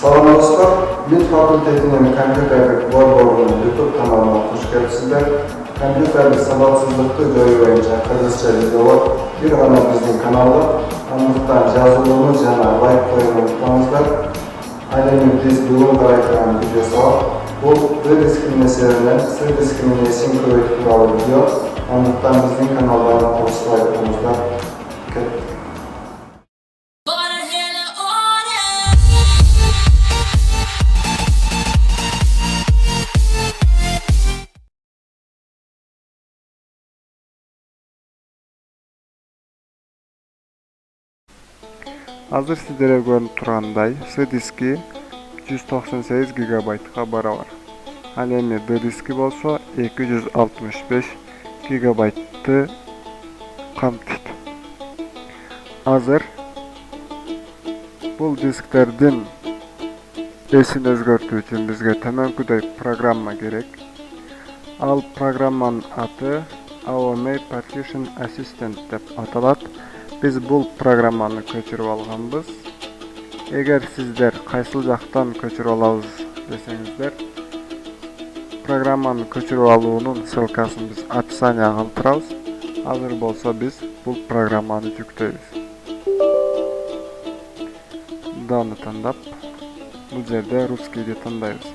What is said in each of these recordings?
Саламатсыздар, Lit факультетінің компьютерлік борборының YouTube каналына қош келіпсіздер. Компьютерлік сауатсыздықты жою бойынша қырғызша видеолар бір ғана біздің каналда. Андықтан жазылуыны жана лайк қоюны ұмытпаңыздар. Әлемі біз бүгін қарайтқан видео салып, бұл дискриминациядан дискриминациясын көбейту туралы видео. Андықтан біздің каналдарын қосылай тұрыңыздар. Азыр сиздерге көрүнүп тургандай, C-диски 198 гигабайтка барабар. Ал эми D-диски болсо 265 гигабайтты камтыйт. Азыр бул дисктердин эсин өзгөртүү үчүн бизге төмөнкүдөй программа керек. Ал программанын аты AOMEI Partition Assistant деп аталат. Biz бұл программаны көчүрүп алганбыз. Эгер сиздер кайсыл жактан көчүрүп алабыз десеңиздер, программаны көчүрүп алуунун ссылкасын биз описанияга калтырабыз. Азыр болсо биз бул программаны жүктөйбүз. Даны тандап, бул жерде русскийди тандайбыз.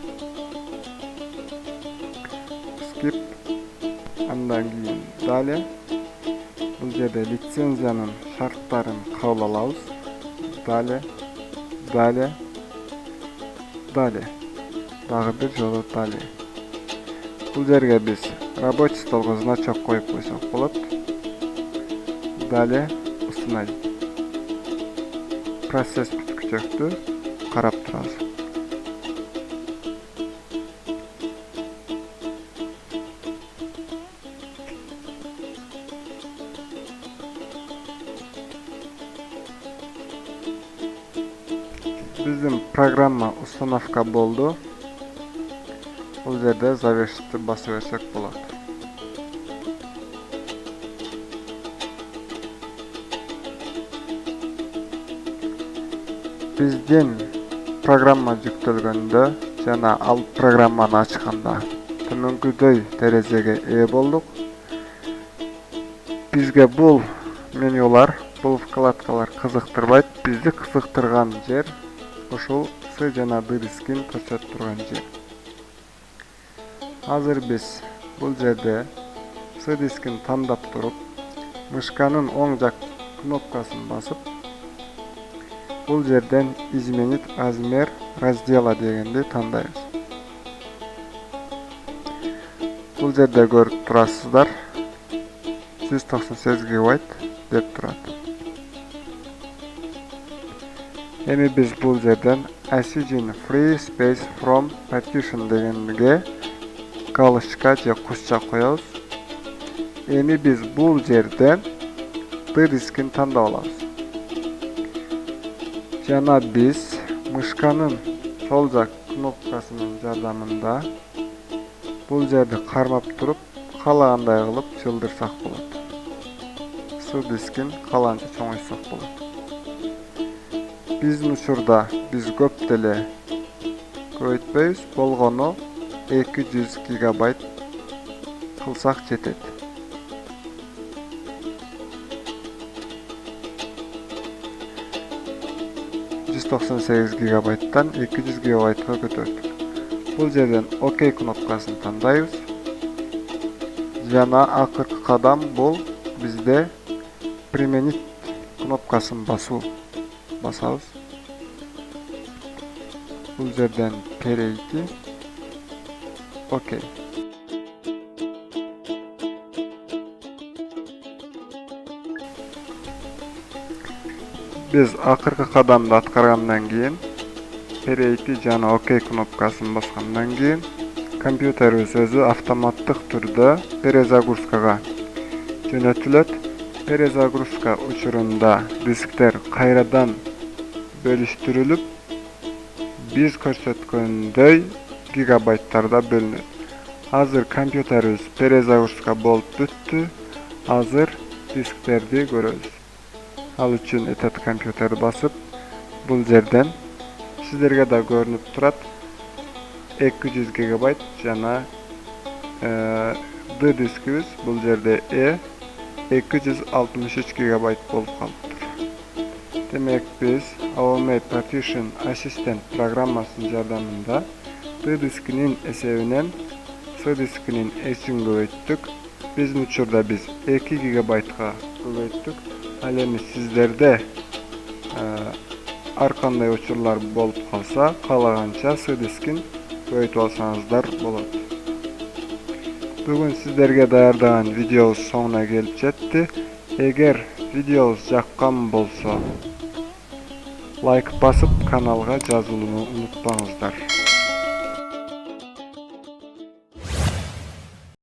Skip, андан кийин далее. Бұл жерде лицензиянын шарттарын кабыл алабыз. Далее. Дагы бир жолу далее. Бұл жерге биз рабочий столго значок коюп койсок болот. Далее установить. Процесс бүткүчөктү карап турабыз. Bizim программа установка болду. Бул жерде завершитти басып берсек болот. Биздин программа жүктөлгөндө жана ал программаны ачканда төмөнкүдөй терезеге ээ болдук. Бизге бул менюлар, бул вкладкалар кызыктырбайт. Бизди кызыктырган жер ушул C жана D дискин көрсөтүп турган жер. Азыр биз бул жерде C дискин тандап туруп, мышканын оң жак кнопкасын басып, бул жерден изменить размер раздела дегенди тандайбыз. Бул жерде көрүп турасыздар, 198 гигабайт деп турат. Эми биз бул жерден Assign Free Space from Partition дегенге галочка же кушча коебуз. Эми биз бул жерден D дискин тандап алабыз. Жана биз мышканын сол жак кнопкасынын жардамында бул жерди кармап туруп, каалагандай кылып жылдырсак болот. C дискин кааланча чоңойтсак болот. Биздин учурда биз көп деле көбөйтпөйбүз, болгону 200 гигабайт кылсак жетет. гигабайттан 200 гигабайтка көтөрдүк. Бул жерден ОК кнопкасын тандайбыз. Жана акыркы кадам бул бизде применить кнопкасын басабыз. Бул жерден перейти. Окей. Биз акыркы кадамды аткаргандан кийин перейти жана окей кнопкасын баскандан кийин компьютерибиз өзү автоматтык түрдө перезагрузкага жөнөтүлөт. Перезагрузка учурунда дисктер кайрадан бөлүштүрүлүп, биз көрсөткөндөй гигабайттарда бөлүнөт. Азыр компьютерибиз перезагрузка болуп бүттү. Азыр дисктерди көрөбүз. Ал үчүн этот компьютер басып, бул жерден Sizlerge de görünüp turat. 200 GB jana D diskimiz bul jerde 263 GB bolup kalıptır. Demek biz AOMEI Partition Assistant programmasının jardamında D diskinin esebinen C diskinin esin köbeyttük. Bizim uçurda biz 2 GB'ga köbeyttük. Al endi sizlerde arkanday uçurlar bolup kalsa kalagança C diskin köbeytip alsaňyzlar bolat. Bugün sizlerge daýardagan videobuz soňuna gelip jetdi. Eger videobuz jakkan bolsa like basıp kanalga жазылууну unutpaňyzlar.